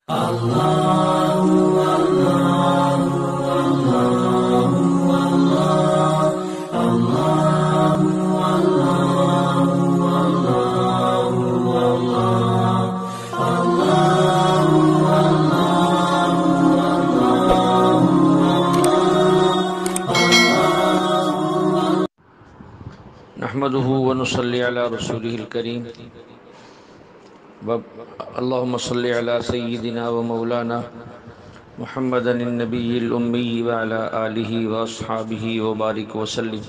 نحمده ونصلي على رسوله الكريم اللهم صل على سيدنا ومولانا محمد النبي الأمي وعلى آله وأصحابه وبارك وسلم۔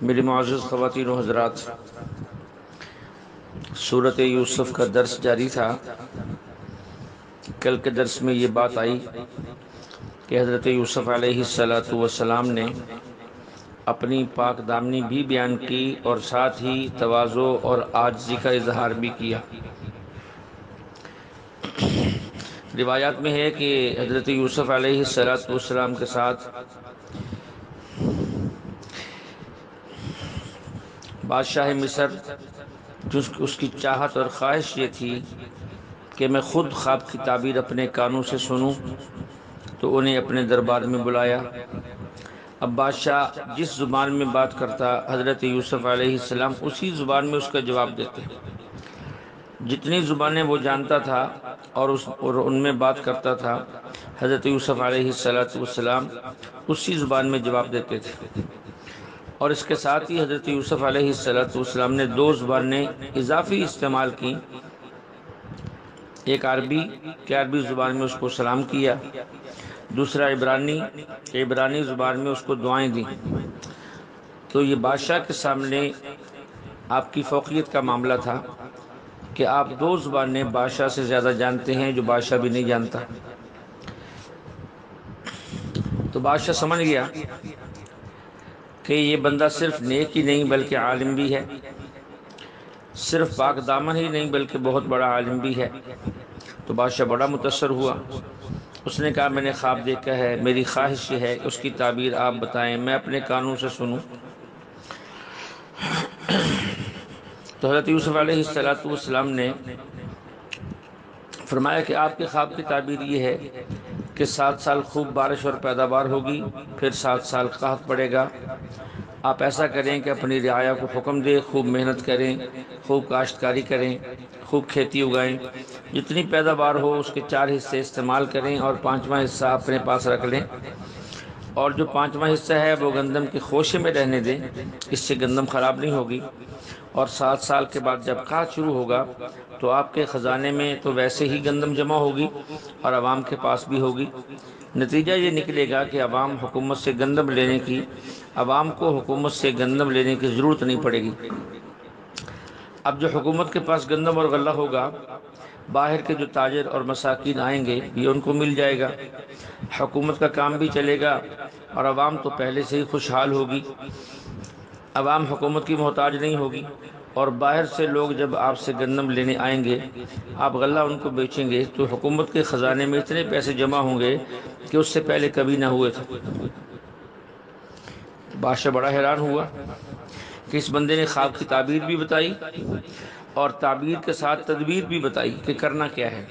میرے معزز خواتین و حضرات، سورۃ یوسف کا درس جاری تھا۔ کل کے درس میں یہ بات آئی کہ حضرت یوسف علیہ السلام نے اپنی پاک دامنی بھی بیان کی اور ساتھ ہی تواضع اور عاجزی کا اظہار بھی کیا۔ روایات میں ہے کہ حضرت یوسف علیہ السلام کے ساتھ بادشاہ مصر، اس کی چاہت اور خواہش یہ تھی کہ میں خود خواب کی تعبیر اپنے کانوں سے سنوں، تو انہیں اپنے دربار میں بلایا۔ اب بادشاہ جس زبان میں بات کرتا، حضرت یوسف علیہ السلام اسی زبان میں اس کا جواب دیتے۔ جتنی زبانیں وہ جانتا تھا اور ان میں بات کرتا تھا، حضرت یوسف علیہ السلام اسی زبان میں جواب دیتے تھے۔ اور اس کے ساتھ ہی حضرت یوسف علیہ السلام نے دو زبانیں اضافی استعمال کی، ایک عربی کہ عربی زبان میں اس کو سلام کیا، دوسرا عبرانی زبان میں اس کو دعائیں دیں۔ تو یہ بادشاہ کے سامنے آپ کی فوقیت کا معاملہ تھا کہ آپ دو زبانیں بادشاہ سے زیادہ جانتے ہیں جو بادشاہ بھی نہیں جانتا۔ تو بادشاہ سمجھ گیا کہ یہ بندہ صرف نیک ہی نہیں بلکہ عالم بھی ہے، صرف پاک دامن ہی نہیں بلکہ بہت بڑا عالم بھی ہے۔ تو بادشاہ بڑا متاثر ہوا۔ اس نے کہا میں نے خواب دیکھا ہے، میری خواہش یہ ہے کہ اس کی تعبیر آپ بتائیں، میں اپنے کانوں سے سنوں۔ تو حضرت یوسف علیہ السلام نے فرمایا کہ آپ کے خواب کی تعبیر یہ ہے کہ 7 سال خوب بارش اور پیداوار ہوگی، پھر 7 سال قحط پڑے گا۔ آپ ایسا کریں کہ اپنی رعایا کو حکم دیں، خوب محنت کریں، خوب کاشتکاری کریں، خوب کھیتی اگائیں، جتنی پیداوار ہو اس کے 4 حصے استعمال کریں اور 5واں حصہ اپنے پاس رکھ لیں، اور جو 5واں حصہ ہے وہ گندم کے خوشے میں رہنے دیں، اس سے گندم خراب نہیں ہوگی۔ اور 7 سال کے بعد جب قحط شروع ہوگا تو آپ کے خزانے میں تو ویسے ہی گندم جمع ہوگی اور عوام کے پاس بھی ہوگی۔ نتیجہ یہ نکلے گا کہ عوام کو حکومت سے گندم لینے کی ضرورت نہیں پڑے گی۔ اب جو حکومت کے پاس گندم اور غلہ ہوگا، باہر کے جو تاجر اور مساکین آئیں گے یہ ان کو مل جائے گا، حکومت کا کام بھی چلے گا اور عوام تو پہلے سے ہی خوشحال ہوگی۔ عوام حکومت کی محتاج نہیں ہوگی، اور باہر سے لوگ جب آپ سے گندم لینے آئیں گے، آپ غلہ ان کو بیچیں گے تو حکومت کے خزانے میں اتنے پیسے جمع ہوں گے کہ اس سے پہلے کبھی نہ ہوئے تھے۔ بادشاہ بڑا حیران ہوا کہ اس بندے نے خواب کی تعبیر بھی بتائی اور تعبیر کے ساتھ تدبیر بھی بتائی کہ کرنا کیا ہے۔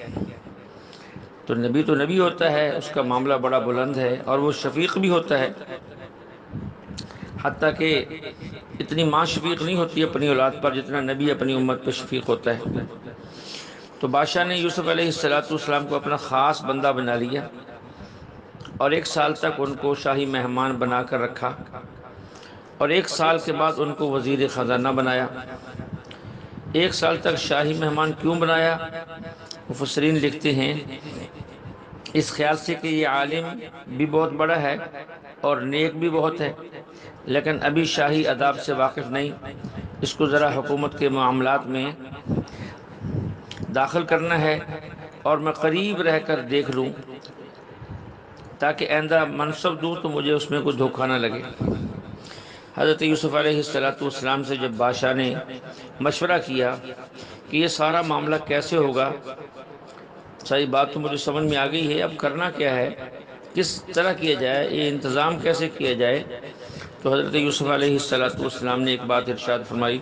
تو نبی ہوتا ہے، اس کا معاملہ بڑا بلند ہے، اور وہ شفیق بھی ہوتا ہے، حتیٰ کہ اتنی ماں شفیق نہیں ہوتی اپنی اولاد پر جتنا نبی اپنی امت پہ شفیق ہوتا ہے۔ تو بادشاہ نے یوسف علیہ السلام کو اپنا خاص بندہ بنا لیا اور 1 سال تک ان کو شاہی مہمان بنا کر رکھا، اور 1 سال کے بعد ان کو وزیر خزانہ بنایا۔ 1 سال تک شاہی مہمان کیوں بنایا؟ مفسرین لکھتے ہیں اس خیال سے کہ یہ عالم بھی بہت بڑا ہے اور نیک بھی بہت ہے، لیکن ابھی شاہی آداب سے واقف نہیں، اس کو ذرا حکومت کے معاملات میں داخل کرنا ہے اور میں قریب رہ کر دیکھ لوں تاکہ آئندہ منصب دوں تو مجھے اس میں کوئی دھوکہ نہ لگے۔ حضرت یوسف علیہ السلام سے جب بادشاہ نے مشورہ کیا کہ یہ سارا معاملہ کیسے ہوگا، صحیح بات تو مجھے سمجھ میں آ گئی ہے، اب کرنا کیا ہے، کس طرح کیا جائے، یہ انتظام کیسے کیا جائے، تو حضرت یوسف علیہ السلام نے ایک بات ارشاد فرمائی،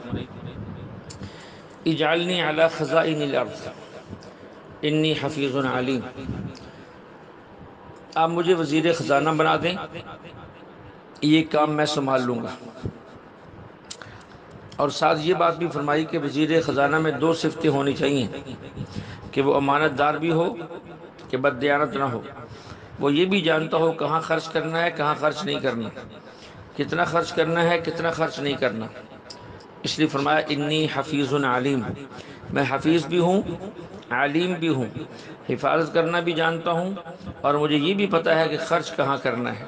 اجعلنی علی خزائن الارض، انی حفیظ علیم، آپ مجھے وزیر خزانہ بنا دیں، یہ کام میں سنبھال لوں گا۔ اور ساتھ یہ بات بھی فرمائی کہ وزیر خزانہ میں 2 صفتیں ہونی چاہیے، کہ وہ امانت دار بھی ہو، کہ بددیانت نہ ہو، وہ یہ بھی جانتا ہو کہاں خرچ کرنا ہے، کہاں خرچ نہیں کرنا، کتنا خرچ کرنا ہے، کتنا خرچ نہیں کرنا۔ اس لیے فرمایا انی حفیظ علیم، میں حفیظ بھی ہوں، علیم بھی ہوں، حفاظت کرنا بھی جانتا ہوں، اور مجھے یہ بھی پتہ ہے کہ خرچ کہاں کرنا ہے۔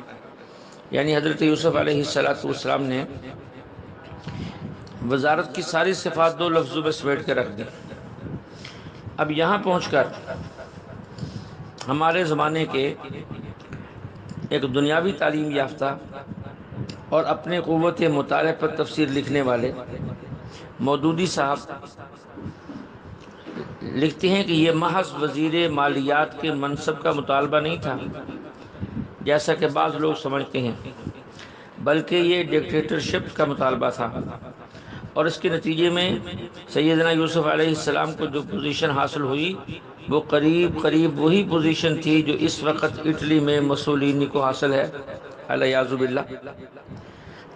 یعنی حضرت یوسف علیہ السلام نے وزارت کی ساری صفات 2 لفظوں میں سمیٹ کے رکھ دی۔ اب یہاں پہنچ کر ہمارے زمانے کے ایک دنیاوی تعلیم یافتہ اور اپنے قوت مطالعہ پر تفسیر لکھنے والے مودودی صاحب لکھتے ہیں کہ یہ محض وزیر مالیات کے منصب کا مطالبہ نہیں تھا جیسا کہ بعض لوگ سمجھتے ہیں، بلکہ یہ ڈکٹیٹرشپ کا مطالبہ تھا، اور اس کے نتیجے میں سیدنا یوسف علیہ السلام کو جو پوزیشن حاصل ہوئی وہ قریب قریب وہی پوزیشن تھی جو اس وقت اٹلی میں مسولینی کو حاصل ہے، الیاذ باللہ۔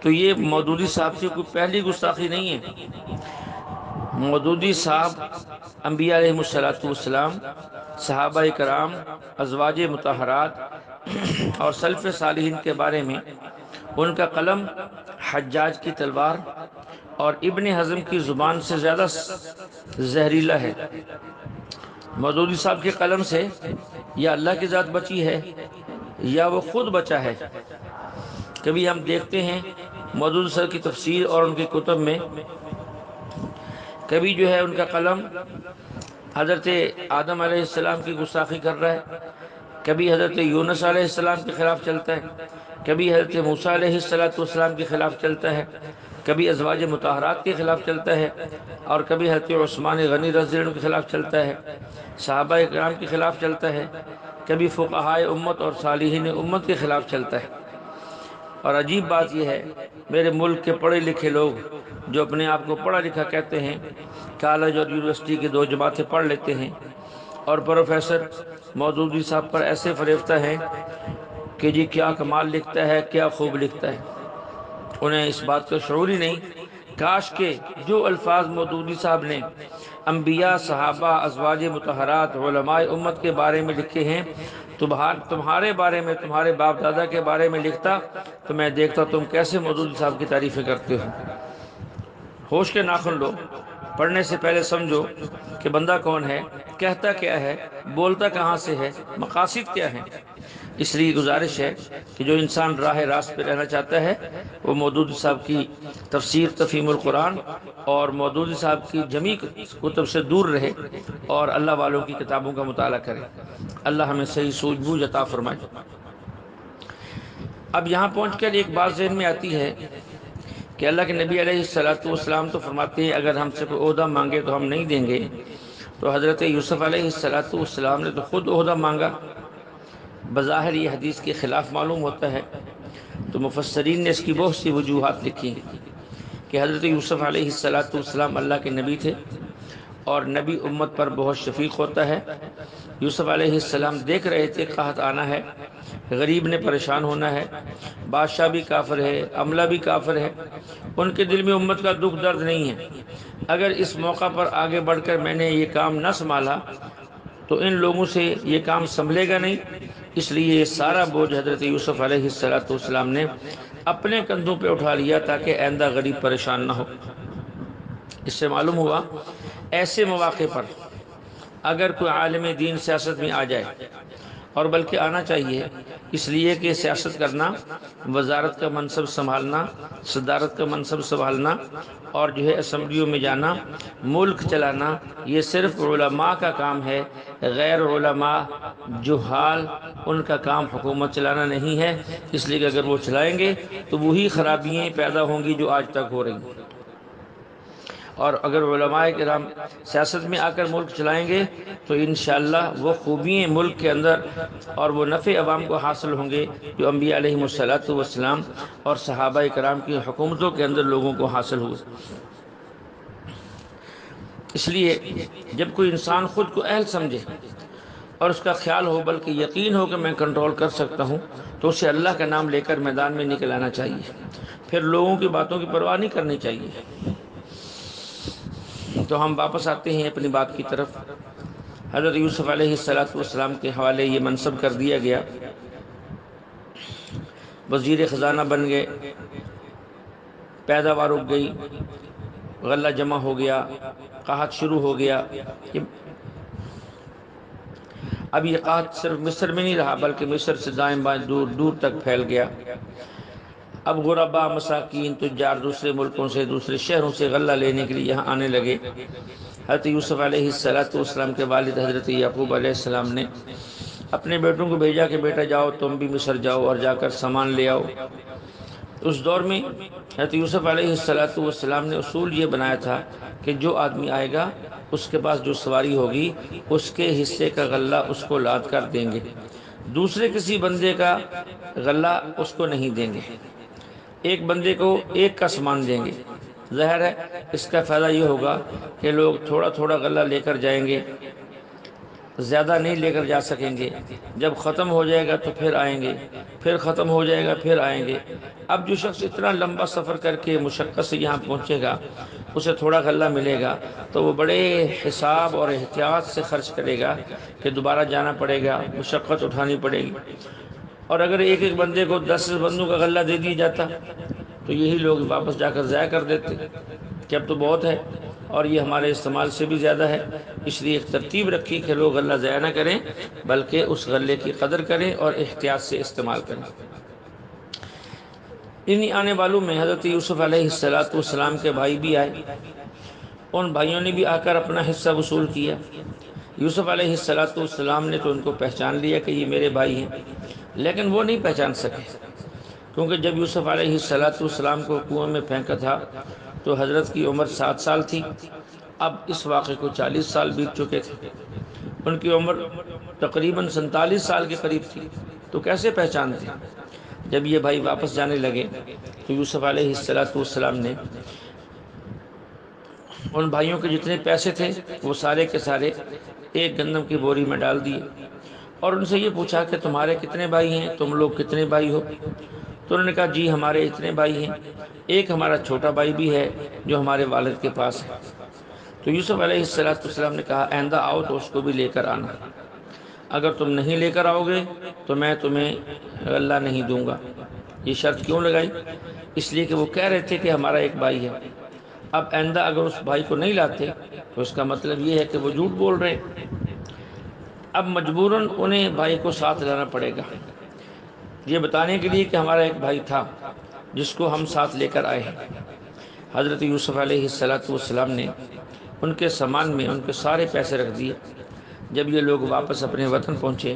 تو یہ مودودی صاحب کی کوئی پہلی گستاخی نہیں ہے۔ مودودی صاحب انبیاء علیہ السلام، صحابہ کرام، ازواج مطہرات اور سلف صالحین کے بارے میں ان کا قلم حجاج کی تلوار اور ابن حزم کی زبان سے زیادہ زہریلا ہے۔ مودودی صاحب کے قلم سے یا اللہ کی ذات بچی ہے یا وہ خود بچا ہے۔ کبھی ہم دیکھتے ہیں مودودی صاحب کی تفسیر اور ان کی کتب میں کبھی جو ہے ان کا قلم حضرت آدم علیہ السلام کی گستاخی کر رہا ہے، کبھی حضرت یونس علیہ السلام کے خلاف چلتا ہے، کبھی حضرت موسیٰ علیہ السلام کے خلاف چلتا ہے، کبھی ازواج مطہرات کے خلاف چلتا ہے، اور کبھی حضرت عثمان غنی رضی اللہ عنہ کے خلاف چلتا ہے، صحابہ کرام کے خلاف چلتا ہے، کبھی فقہائے امت اور صالحین امت کے خلاف چلتا ہے۔ اور عجیب بات یہ ہے، میرے ملک کے پڑھے لکھے لوگ جو اپنے آپ کو پڑھا لکھا کہتے ہیں، کالج اور یونیورسٹی کے 2 جماعتیں پڑھ لیتے ہیں، اور پروفیسر مودودی صاحب پر ایسے فریفتہ ہیں کہ جی کیا کمال لکھتا ہے، کیا خوب لکھتا ہے۔ انہیں اس بات کا شعور ہی نہیں، کاش کہ جو الفاظ مودودی صاحب نے انبیاء، صحابہ، ازواج مطہرات، علماء امت کے بارے میں لکھے ہیں تمہارے بارے میں، تمہارے باپ دادا کے بارے میں لکھتا تو میں دیکھتا تم کیسے مودودی صاحب کی تعریفیں کرتے ہو۔ ہوش کے ناخن لو، پڑھنے سے پہلے سمجھو کہ بندہ کون ہے، کہتا کیا ہے، بولتا کہاں سے ہے، مقاصد کیا ہیں۔ اس لیے گزارش ہے کہ جو انسان راہ راست پہ رہنا چاہتا ہے وہ مودودی صاحب کی تفسیر تفہیم القرآن اور مودودی صاحب کی جمیع کتب سے دور رہے اور اللہ والوں کی کتابوں کا مطالعہ کرے۔ اللہ ہمیں صحیح سوجھ بوجھ عطا فرمائے۔ اب یہاں پہنچ کر ایک بات ذہن میں آتی ہے کہ اللہ کے نبی علیہ السلام تو فرماتے ہیں اگر ہم سے کوئی عہدہ مانگے تو ہم نہیں دیں گے، تو حضرت یوسف علیہ السلام نے تو خود عہدہ مانگا۔ بظاہر یہ حدیث کے خلاف معلوم ہوتا ہے، تو مفسرین نے اس کی بہت سی وجوہات لکھی کہ حضرت یوسف علیہ السلام اللہ کے نبی تھے اور نبی امت پر بہت شفیق ہوتا ہے۔ یوسف علیہ السلام دیکھ رہے تھے قحط آنا ہے، غریب نے پریشان ہونا ہے، بادشاہ بھی کافر ہے، عملہ بھی کافر ہے، ان کے دل میں امت کا دکھ درد نہیں ہے۔ اگر اس موقع پر آگے بڑھ کر میں نے یہ کام نہ سنبھالا تو ان لوگوں سے یہ کام سنبھلے گا نہیں، اس لیے یہ سارا بوجھ حضرت یوسف علیہ السلام نے اپنے کندھوں پہ اٹھا لیا تاکہ آئندہ غریب پریشان نہ ہو۔ اس سے معلوم ہوا ایسے مواقع پر اگر کوئی عالم دین سیاست میں آ جائے، اور بلکہ آنا چاہیے، اس لیے کہ سیاست کرنا، وزارت کا منصب سنبھالنا، صدارت کا منصب سنبھالنا اور جو ہے اسمبلیوں میں جانا، ملک چلانا، یہ صرف علماء کا کام ہے۔ غیر علماء، جہال، ان کا کام حکومت چلانا نہیں ہے، اس لیے کہ اگر وہ چلائیں گے تو وہی خرابیاں پیدا ہوں گی جو آج تک ہو رہی ہیں۔ اور اگر علماء کرام سیاست میں آ کر ملک چلائیں گے تو انشاءاللہ وہ خوبیاں ملک کے اندر اور وہ نفع عوام کو حاصل ہوں گے جو انبیاء علیہ السلام اور صحابہ کرام کی حکومتوں کے اندر لوگوں کو حاصل ہوئے۔ اس لیے جب کوئی انسان خود کو اہل سمجھے اور اس کا خیال ہو بلکہ یقین ہو کہ میں کنٹرول کر سکتا ہوں تو اسے اللہ کا نام لے کر میدان میں نکل آنا چاہیے، پھر لوگوں کی باتوں کی پرواہ نہیں کرنی چاہیے۔ تو ہم واپس آتے ہیں اپنی بات کی طرف۔ حضرت یوسف علیہ السلام کے حوالے یہ منصب کر دیا گیا، وزیر خزانہ بن گئے، پیداوار اگ گئی، غلہ جمع ہو گیا، قحط شروع ہو گیا۔ اب یہ قحط صرف مصر میں نہیں رہا بلکہ مصر سے دائیں بائیں دور دور تک پھیل گیا۔ اب غربا، مساکین، تجار دوسرے ملکوں سے، دوسرے شہروں سے غلہ لینے کے لیے یہاں آنے لگے۔ حضرت یوسف علیہ السلام کے والد حضرت یعقوب علیہ السلام نے اپنے بیٹوں کو بھیجا کہ بیٹا جاؤ تم بھی مصر جاؤ اور جا کر سامان لے آؤ۔ اس دور میں حضرت یوسف علیہ السلام نے اصول یہ بنایا تھا کہ جو آدمی آئے گا اس کے پاس جو سواری ہوگی اس کے حصے کا غلہ اس کو لاد کر دیں گے، دوسرے کسی بندے کا غلہ اس کو نہیں دیں گے، ایک بندے کو ایک کا سامان دیں گے۔ ظاہر ہے اس کا فائدہ یہ ہوگا کہ لوگ تھوڑا تھوڑا غلہ لے کر جائیں گے، زیادہ نہیں لے کر جا سکیں گے۔ جب ختم ہو جائے گا تو پھر آئیں گے، پھر ختم ہو جائے گا پھر آئیں گے۔ اب جو شخص اتنا لمبا سفر کر کے مشقت سے یہاں پہنچے گا، اسے تھوڑا غلہ ملے گا تو وہ بڑے حساب اور احتیاط سے خرچ کرے گا کہ دوبارہ جانا پڑے گا، مشقت اٹھانی پڑے گی۔ اور اگر ایک ایک بندے کو 10 بندوں کا غلہ دے دیا جاتا تو یہی لوگ واپس جا کر ضائع کر دیتے کہ اب تو بہت ہے اور یہ ہمارے استعمال سے بھی زیادہ ہے۔ اس لیے ایک ترتیب رکھی کہ لوگ غلہ ضائع نہ کریں بلکہ اس غلے کی قدر کریں اور احتیاط سے استعمال کریں۔ انہی آنے والوں میں حضرت یوسف علیہ السلام کے بھائی بھی آئے، ان بھائیوں نے بھی آ کر اپنا حصہ وصول کیا۔ یوسف علیہ السلام نے تو ان کو پہچان لیا کہ یہ میرے بھائی ہیں، لیکن وہ نہیں پہچان سکے کیونکہ جب یوسف علیہ السلام کو کنویں میں پھینکا تھا تو حضرت کی عمر 7 سال تھی، اب اس واقعے کو 40 سال بیت چکے تھے، ان کی عمر تقریباً 47 سال کے قریب تھی، تو کیسے پہچانتے؟ جب یہ بھائی واپس جانے لگے تو یوسف علیہ السلام نے ان بھائیوں کے جتنے پیسے تھے وہ سارے کے سارے ایک گندم کی بوری میں ڈال دیے اور ان سے یہ پوچھا کہ تمہارے کتنے بھائی ہیں، تم لوگ کتنے بھائی ہو؟ تو انہوں نے کہا جی ہمارے اتنے بھائی ہیں، ایک ہمارا چھوٹا بھائی بھی ہے جو ہمارے والد کے پاس ہے۔ تو یوسف علیہ السلام نے کہا آئندہ آؤ تو اس کو بھی لے کر آنا، اگر تم نہیں لے کر آؤ گے تو میں تمہیں غلہ نہیں دوں گا۔ یہ شرط کیوں لگائی؟ اس لیے کہ وہ کہہ رہے تھے کہ ہمارا ایک بھائی ہے، اب آئندہ اگر اس بھائی کو نہیں لاتے تو اس کا مطلب یہ ہے کہ وہ جھوٹ بول رہے ہیں۔ اب مجبوراً انہیں بھائی کو ساتھ لانا پڑے گا، یہ بتانے کے لیے کہ ہمارا ایک بھائی تھا جس کو ہم ساتھ لے کر آئے ہیں۔ حضرت یوسف علیہ السلام نے ان کے سامان میں ان کے سارے پیسے رکھ دیے۔ جب یہ لوگ واپس اپنے وطن پہنچے،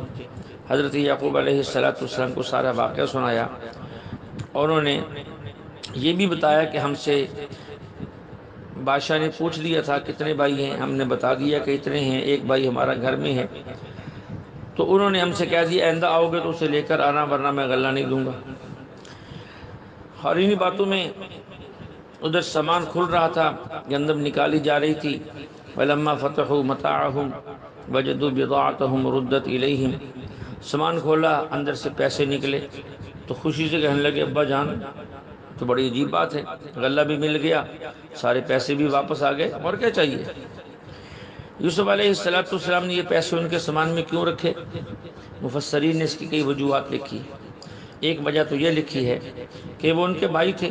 حضرت یعقوب علیہ السلام کو سارا واقعہ سنایا اور انہوں نے یہ بھی بتایا کہ ہم سے بادشاہ نے پوچھ لیا تھا کتنے بھائی ہیں، ہم نے بتا دیا کہ اتنے ہیں، ایک بھائی ہمارا گھر میں ہے۔ تو انہوں نے ہم سے کہہ دیا آئندہ آؤ گے تو اسے لے کر آنا ورنہ میں غلہ نہیں دوں گا۔ اور انہی باتوں میں ادھر سامان کھل رہا تھا، گندم نکالی جا رہی تھی۔ وَلَمَّا فَتَحُوا مَتَاعَهُمْ وَجَدُوا بِضَاعَتَهُمْ رُدَّتْ إِلَيْهِمْ، سامان کھولا، اندر سے پیسے نکلے تو خوشی سے کہنے لگے ابا جان تو بڑی عجیب بات ہے، غلہ بھی مل گیا، سارے پیسے بھی واپس آ گئے، اور کیا چاہیے؟ یوسف علیہ السلام نے یہ پیسے ان کے سامان میں کیوں رکھے؟ مفسرین نے اس کی کئی وجوہات لکھی۔ ایک وجہ تو یہ لکھی ہے کہ وہ ان کے بھائی تھے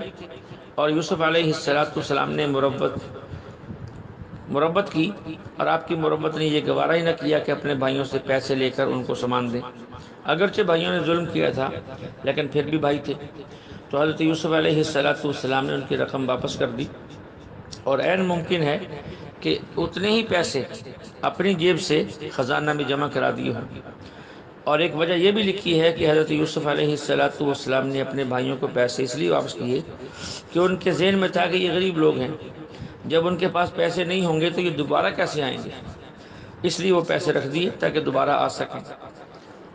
اور یوسف علیہ السلام نے مربت کی، اور آپ کی مربت نے یہ گوارا ہی نہ کیا کہ اپنے بھائیوں سے پیسے لے کر ان کو سامان دیں۔ اگرچہ بھائیوں نے ظلم کیا تھا لیکن پھر بھی بھائی تھے، تو حضرت یوسف علیہ السلام نے ان کی رقم واپس کر دی، اور عین ممکن ہے کہ اتنے ہی پیسے اپنی جیب سے خزانہ میں جمع کرا دیے ہوں۔ اور ایک وجہ یہ بھی لکھی ہے کہ حضرت یوسف علیہ السلام نے اپنے بھائیوں کو پیسے اس لیے واپس کیے کہ ان کے ذہن میں تھا کہ یہ غریب لوگ ہیں، جب ان کے پاس پیسے نہیں ہوں گے تو یہ دوبارہ کیسے آئیں گے، اس لیے وہ پیسے رکھ دیے تاکہ دوبارہ آ سکیں۔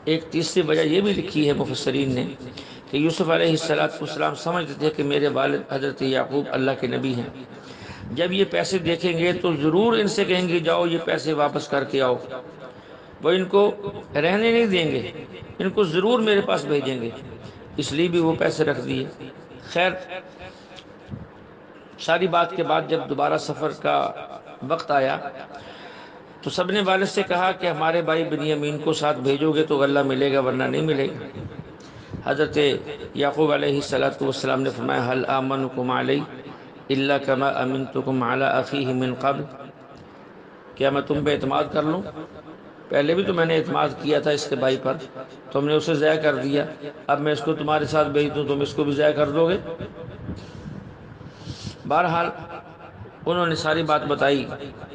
ایک تیسری وجہ یہ بھی لکھی ہے مفسرین نے کہ یوسف علیہ السلام سمجھتے تھے کہ میرے والد حضرت یعقوب اللہ کے نبی ہیں، جب یہ پیسے دیکھیں گے تو ضرور ان سے کہیں گے جاؤ یہ پیسے واپس کر کے آؤ، وہ ان کو رہنے نہیں دیں گے، ان کو ضرور میرے پاس بھیجیں گے، اس لیے بھی وہ پیسے رکھ دیے۔ خیر، ساری بات کے بعد جب دوبارہ سفر کا وقت آیا تو سب نے والد سے کہا کہ ہمارے بھائی بنیامین کو ساتھ بھیجو گے تو غلہ ملے گا ورنہ نہیں ملے گا۔ حضرت یعقوب علیہ السلام نے فرمایا هل آمنکم علی الا کما امنتکم علی اخیہ من قبل، کیا میں تم پہ اعتماد کر لوں؟ پہلے بھی تو میں نے اعتماد کیا تھا اس کے بھائی پر، تم نے اسے ضائع کر دیا، اب میں اس کو تمہارے ساتھ بھیج دوں تم اس کو بھی ضائع کر دو گے؟ بہرحال انہوں نے ساری بات بتائی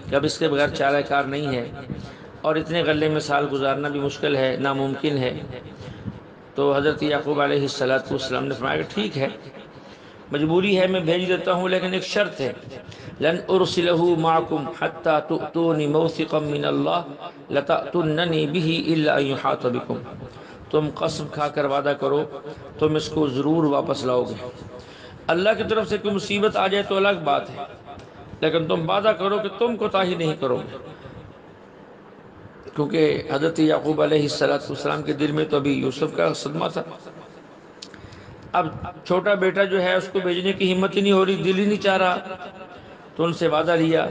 کہ اب اس کے بغیر چارہ کار نہیں ہے، اور اتنے غلے میں سال گزارنا بھی مشکل ہے، ناممکن ہے۔ تو حضرت یعقوب علیہ السلام نے فرمایا کہ ٹھیک ہے، مجبوری ہے، میں بھیج دیتا ہوں، لیکن ایک شرط ہے، لن ارسلہ معکم حتی تؤتونی موثقا من اللہ لتأتوننی بہ الا ان یحاط بکم، تم قسم کھا کر وعدہ کرو تم اس کو ضرور واپس لاؤ گے۔ اللہ کی طرف سے کوئی مصیبت آ جائے تو الگ بات ہے، لیکن تم وعدہ کرو کہ تم کوتاہی نہیں کرو گے، کیونکہ حضرت یعقوب علیہ السلام کے دل میں تو ابھی یوسف کا صدمہ تھا۔ اب چھوٹا بیٹا جو ہے اس کو بھیجنے کی ہمت ہی نہیں ہو رہی، دل ہی نہیں چاہ رہا، تو ان سے وعدہ لیا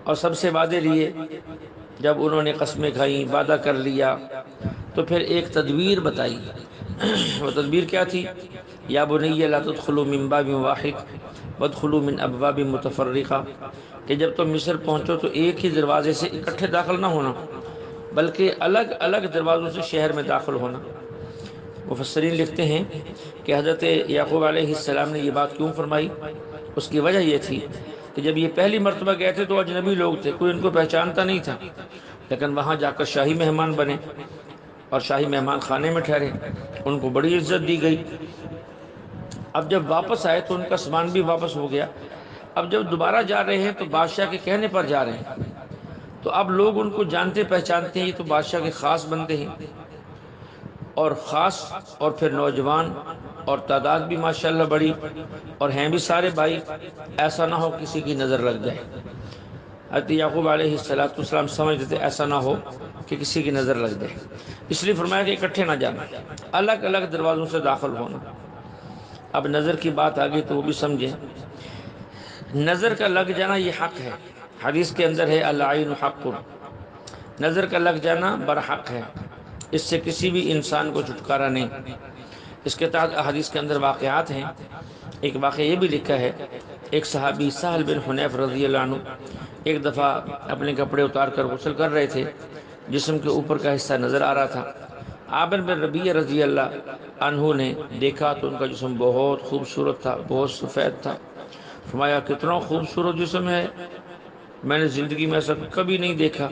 اور سب سے وعدے لیے۔ جب انہوں نے قسمیں کھائیں، وعدہ کر لیا، تو پھر ایک تدبیر بتائی۔ وہ تدبیر کیا تھی؟ یا بنی لا تدخلوا من باب واحد وادخلوا من ابواب متفرقہ، کہ جب تم مصر پہنچو تو ایک ہی دروازے سے اکٹھے داخل نہ ہونا، بلکہ الگ الگ دروازوں سے شہر میں داخل ہونا۔ مفسرین لکھتے ہیں کہ حضرت یعقوب علیہ السلام نے یہ بات کیوں فرمائی؟ اس کی وجہ یہ تھی کہ جب یہ پہلی مرتبہ گئے تھے تو اجنبی لوگ تھے، کوئی ان کو پہچانتا نہیں تھا، لیکن وہاں جا کر شاہی مہمان بنے اور شاہی مہمان خانے میں ٹھہرے، ان کو بڑی عزت دی گئی۔ اب جب واپس آئے تو ان کا سامان بھی واپس ہو گیا، اب جب دوبارہ جا رہے ہیں تو بادشاہ کے کہنے پر جا رہے ہیں، تو اب لوگ ان کو جانتے پہچانتے ہیں، یہ تو بادشاہ کے خاص بندے ہیں، اور خاص اور پھر نوجوان اور تعداد بھی ماشاءاللہ بڑی، اور ہیں بھی سارے بھائی، ایسا نہ ہو کسی کی نظر لگ جائے۔ حضرت یعقوب علیہ السلام سمجھتے تھے ایسا نہ ہو کہ کسی کی نظر لگ جائے، اس لیے فرمایا کہ اکٹھے نہ جانا، الگ الگ دروازوں سے داخل ہونا۔ اب نظر کی بات آگئی تو وہ بھی سمجھیں، نظر کا لگ جانا یہ حق ہے، حدیث کے اندر ہے العین حق، نظر کا لگ جانا برحق ہے، اس سے کسی بھی انسان کو چھٹکارا نہیں۔ اس کے تحت حدیث کے اندر واقعات ہیں، ایک واقعہ یہ بھی لکھا ہے، ایک صحابی سہل بن حنیف رضی اللہ عنہ ایک دفعہ اپنے کپڑے اتار کر غسل کر رہے تھے، جسم کے اوپر کا حصہ نظر آ رہا تھا۔ عامر بن ربیعہ رضی اللہ عنہ نے دیکھا تو ان کا جسم بہت خوبصورت تھا، بہت سفید تھا۔ فرمایا کتنا خوبصورت جسم ہے، میں نے زندگی میں ایسا کبھی نہیں دیکھا،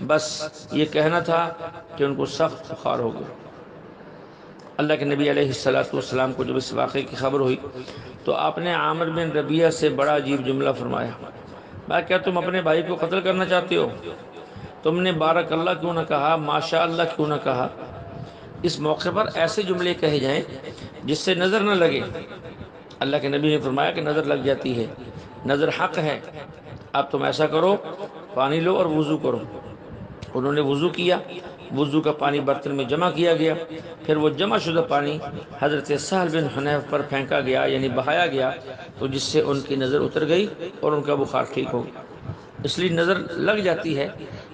بس یہ کہنا تھا کہ ان کو سخت بخار ہو گیا۔ اللہ کے نبی علیہ السلام کو جب اس واقعے کی خبر ہوئی تو آپ نے عامر بن ربیعہ سے بڑا عجیب جملہ فرمایا، کیا تم اپنے بھائی کو قتل کرنا چاہتے ہو؟ تم نے بارک اللہ کیوں نہ کہا، ماشاء اللہ کیوں نہ کہا؟ اس موقع پر ایسے جملے کہے جائیں جس سے نظر نہ لگے۔ اللہ کے نبی نے فرمایا کہ نظر لگ جاتی ہے، نظر حق ہے، اب تم ایسا کرو، پانی لو اور وضو کرو۔ انہوں نے وضو کیا، وضو کا پانی برتن میں جمع کیا گیا، پھر وہ جمع شدہ پانی حضرت سہل بن حنیف پر پھینکا گیا، یعنی بہایا گیا، تو جس سے ان کی نظر اتر گئی اور ان کا بخار ٹھیک ہو گیا۔ اس لیے نظر لگ جاتی ہے،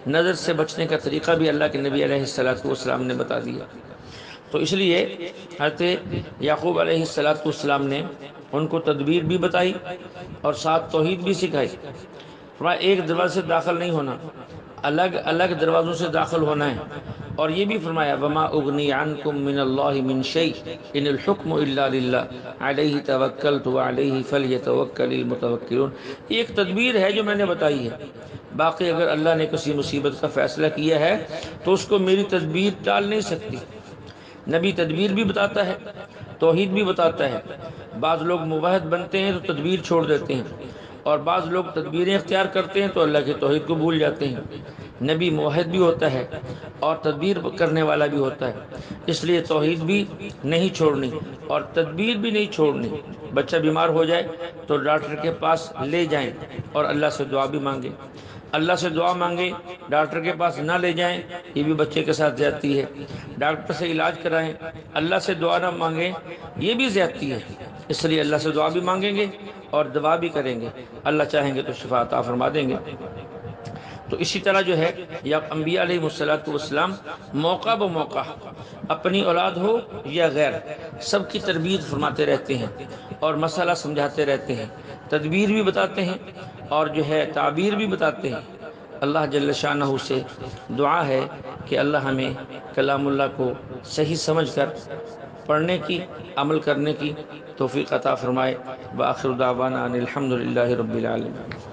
نظر سے بچنے کا طریقہ بھی اللہ کے نبی علیہ السلام نے بتا دیا۔ تو اس لیے حضرت یعقوب علیہ السلام نے ان کو تدبیر بھی بتائی اور ساتھ توحید بھی سکھائی۔ فرمایا ایک دروازے سے داخل نہیں ہونا، الگ الگ دروازوں سے داخل ہونا ہے، اور یہ بھی فرمایا وما اغنی عنکم من اللہ من شیء ان الحکم الا للہ علیہ توکلت وعلیہ فلیتوکل المتوکلون۔ ایک تدبیر ہے جو میں نے بتائی ہے، باقی اگر اللہ نے کسی مصیبت کا فیصلہ کیا ہے تو اس کو میری تدبیر ٹال نہیں سکتی۔ نبی تدبیر بھی بتاتا ہے، توحید بھی بتاتا ہے۔ بعض لوگ موحد بنتے ہیں تو تدبیر چھوڑ دیتے ہیں، اور بعض لوگ تدبیریں اختیار کرتے ہیں تو اللہ کی توحید کو بھول جاتے ہیں۔ نبی موحد بھی ہوتا ہے اور تدبیر کرنے والا بھی ہوتا ہے، اس لیے توحید بھی نہیں چھوڑنی اور تدبیر بھی نہیں چھوڑنی۔ بچہ بیمار ہو جائے تو ڈاکٹر کے پاس لے جائیں اور اللہ سے دعا بھی مانگیں۔ اللہ سے دعا مانگیں، ڈاکٹر کے پاس نہ لے جائیں، یہ بھی بچے کے ساتھ زیادتی ہے۔ ڈاکٹر سے علاج کرائیں، اللہ سے دعا نہ مانگیں، یہ بھی زیادتی ہے۔ اس لیے اللہ سے دعا بھی مانگیں گے اور دعا بھی کریں گے، اللہ چاہیں گے تو شفا عطا فرما دیں گے۔ تو اسی طرح جو ہے یا انبیاء علیہ السلام موقع بموقع اپنی اولاد ہو یا غیر سب کی تربیت فرماتے رہتے ہیں اور مسئلہ سمجھاتے رہتے ہیں، تدبیر بھی بتاتے ہیں اور جو ہے تعبیر بھی بتاتے ہیں۔ اللہ جل شانہ سے دعا ہے کہ اللہ ہمیں کلام اللہ کو صحیح سمجھ کر پڑھنے کی، عمل کرنے کی توفیق عطا فرمائے۔ وآخر دعوانا ان الحمد للہ رب العالمین۔